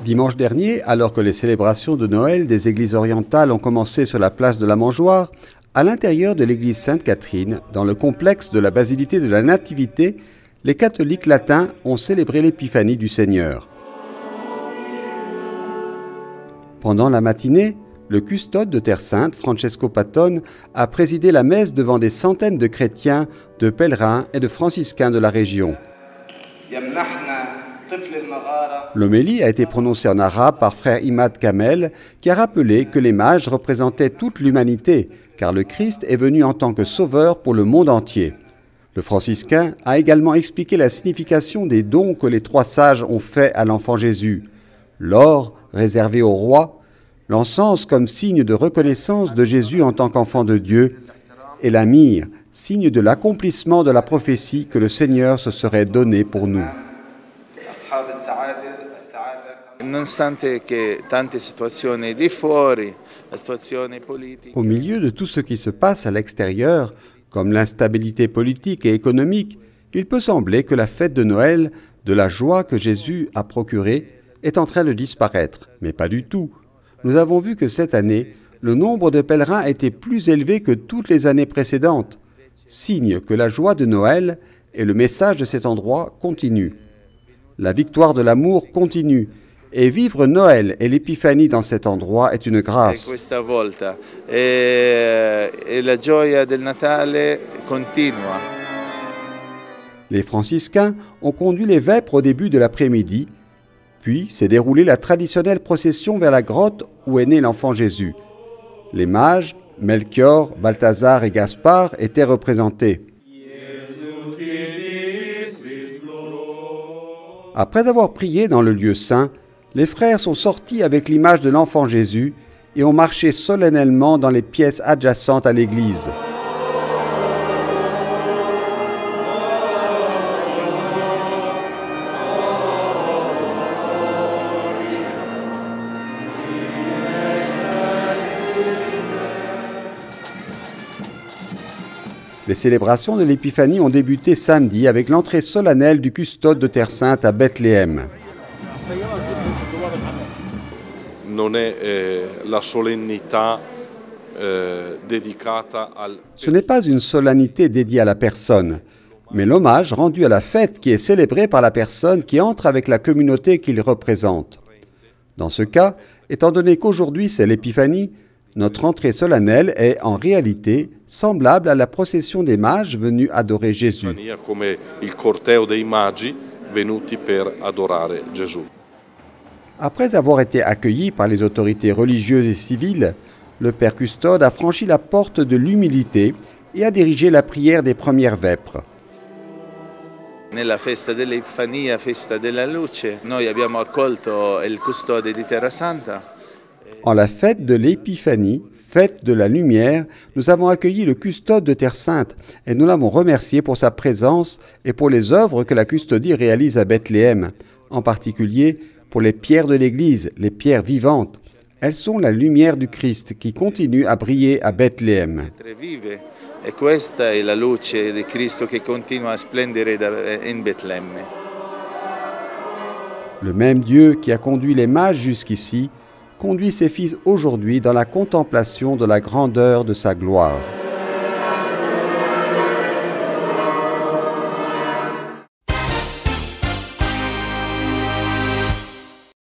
Dimanche dernier, alors que les célébrations de Noël des églises orientales ont commencé sur la place de la Mangeoire, à l'intérieur de l'église Sainte-Catherine, dans le complexe de la Basilique de la Nativité, les catholiques latins ont célébré l'épiphanie du Seigneur. Pendant la matinée, le custode de Terre Sainte, Francesco Patton, a présidé la messe devant des centaines de chrétiens, de pèlerins et de franciscains de la région. L'homélie a été prononcée en arabe par frère Imad Kamel, qui a rappelé que les mages représentaient toute l'humanité, car le Christ est venu en tant que sauveur pour le monde entier. Le franciscain a également expliqué la signification des dons que les trois sages ont faits à l'enfant Jésus. L'or réservé au roi, l'encens comme signe de reconnaissance de Jésus en tant qu'enfant de Dieu, et la myrrhe, signe de l'accomplissement de la prophétie que le Seigneur se serait donné pour nous. Au milieu de tout ce qui se passe à l'extérieur, comme l'instabilité politique et économique, il peut sembler que la fête de Noël, de la joie que Jésus a procurée, est en train de disparaître. Mais pas du tout. Nous avons vu que cette année, le nombre de pèlerins était plus élevé que toutes les années précédentes, signe que la joie de Noël et le message de cet endroit continuent. La victoire de l'amour continue, et vivre Noël et l'épiphanie dans cet endroit est une grâce. Les franciscains ont conduit les vêpres au début de l'après-midi, puis s'est déroulée la traditionnelle procession vers la grotte où est né l'enfant Jésus. Les mages, Melchior, Balthazar et Gaspard, étaient représentés. Après avoir prié dans le lieu saint, les frères sont sortis avec l'image de l'enfant Jésus et ont marché solennellement dans les pièces adjacentes à l'église. Les célébrations de l'Épiphanie ont débuté samedi avec l'entrée solennelle du custode de Terre Sainte à Bethléem. Ce n'est pas une solennité dédiée à la personne, mais l'hommage rendu à la fête qui est célébrée par la personne qui entre avec la communauté qu'il représente. Dans ce cas, étant donné qu'aujourd'hui c'est l'Épiphanie, notre entrée solennelle est en réalité semblable à la procession des mages venus adorer Jésus. Après avoir été accueilli par les autorités religieuses et civiles, le Père Custode a franchi la porte de l'humilité et a dirigé la prière des premières vêpres. Nella festa dell'Epifania, festa della luce, noi abbiamo accolto il custode di Terra Santa. En la fête de l'Épiphanie, fête de la lumière, nous avons accueilli le custode de Terre Sainte et nous l'avons remercié pour sa présence et pour les œuvres que la custodie réalise à Bethléem, en particulier pour les pierres de l'Église, les pierres vivantes. Elles sont la lumière du Christ qui continue à briller à Bethléem. E questa è la luce di Cristo che continua a splendere in Betlemme. Le même Dieu qui a conduit les mages jusqu'ici conduit ses fils aujourd'hui dans la contemplation de la grandeur de sa gloire.